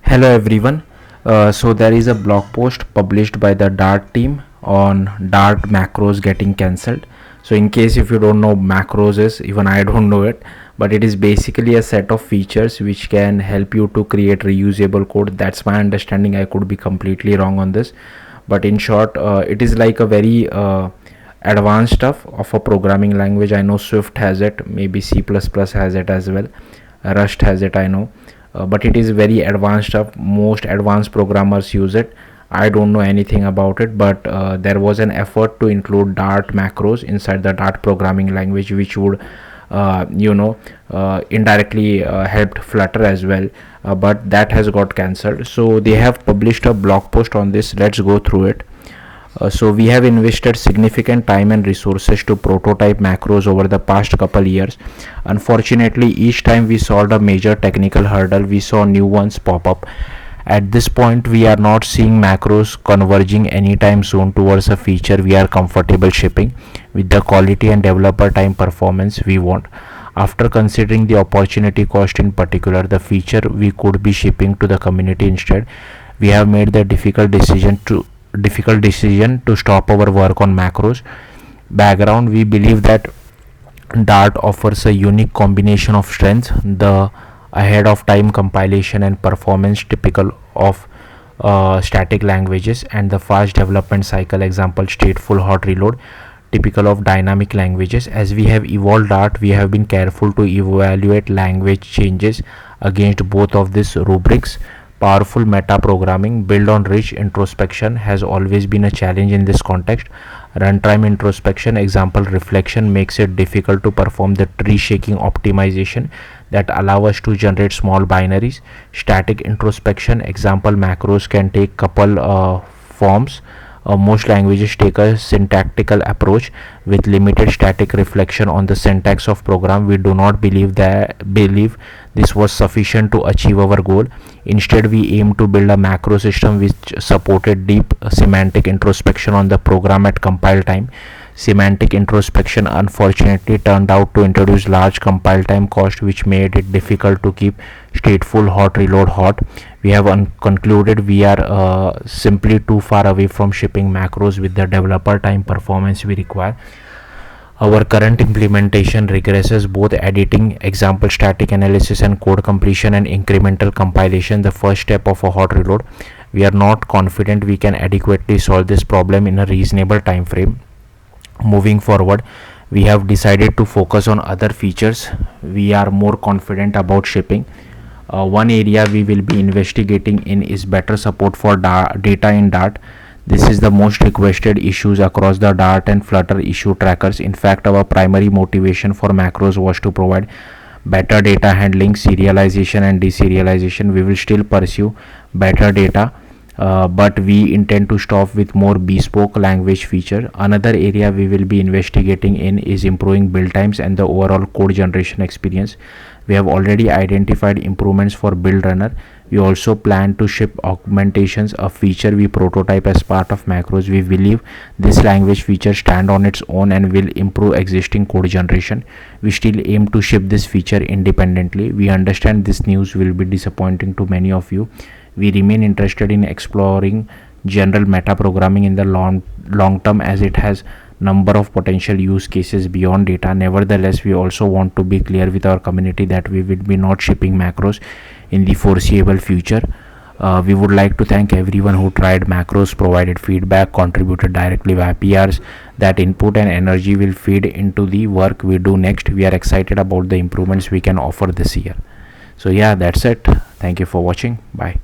Hello everyone. So there is a blog post published by the Dart team on Dart macros getting cancelled. So in case if you don't know macros is, even I don't know it, but it is basically a set of features which can help you to create reusable code. That's my understanding. I could be completely wrong on this, but in short, it is like a very advanced stuff of a programming language. I know Swift has it, maybe C++ has it as well, Rust has it, I know, but it is very advanced stuff. Most advanced programmers use it. I don't know anything about it, but there was an effort to include Dart macros inside the Dart programming language, which would indirectly helped Flutter as well, but that has got cancelled. So they have published a blog post on this. Let's go through it. So we have invested significant time and resources to prototype macros over the past couple years. Unfortunately, each time we solved a major technical hurdle, we saw new ones pop up. At this point, we are not seeing macros converging anytime soon towards a feature we are comfortable shipping with the quality and developer time performance we want. After considering the opportunity cost, in particular the feature we could be shipping to the community instead, we have made the difficult decision to stop our work on macros. Background: we believe that Dart offers a unique combination of strengths: the ahead of time compilation and performance typical of static languages, and the fast development cycle, example stateful hot reload, typical of dynamic languages. As we have evolved Dart, we have been careful to evaluate language changes against both of these rubrics. Powerful meta programming built on rich introspection has always been a challenge in this context. Runtime introspection, example reflection, makes it difficult to perform the tree shaking optimization that allow us to generate small binaries. Static introspection, example macros, can take couple forms. Most languages take a syntactical approach with limited static reflection on the syntax of program. We do not believe this was sufficient to achieve our goal. Instead, we aim to build a macro system which supported deep semantic introspection on the program at compile time. Semantic introspection unfortunately turned out to introduce large compile time cost, which made it difficult to keep stateful hot reload hot. We have concluded we are simply too far away from shipping macros with the developer time performance we require. Our current implementation regresses both editing, example static analysis, and code completion and incremental compilation, the first step of a hot reload. We are not confident we can adequately solve this problem in a reasonable time frame. Moving forward, we have decided to focus on other features we are more confident about shipping. One area we will be investigating in is better support for data in Dart. This is the most requested issues across the Dart and Flutter issue trackers. In fact, our primary motivation for macros was to provide better data handling, serialization and deserialization. We will still pursue better data, but we intend to stop with more bespoke language feature. Another area we will be investigating in is improving build times and the overall code generation experience. We have already identified improvements for build runner. We also plan to ship augmentations, a feature we prototype as part of macros. We believe this language feature stand on its own and will improve existing code generation. We still aim to ship this feature independently. We understand this news will be disappointing to many of you. We remain interested in exploring general meta programming in the long term, as it has number of potential use cases beyond data. Nevertheless, we also want to be clear with our community that we will be not shipping macros in the foreseeable future. We would like to thank everyone who tried macros, provided feedback, contributed directly via PRs. That input and energy will feed into the work we do next. We are excited about the improvements we can offer this year. So yeah, that's it. Thank you for watching. Bye.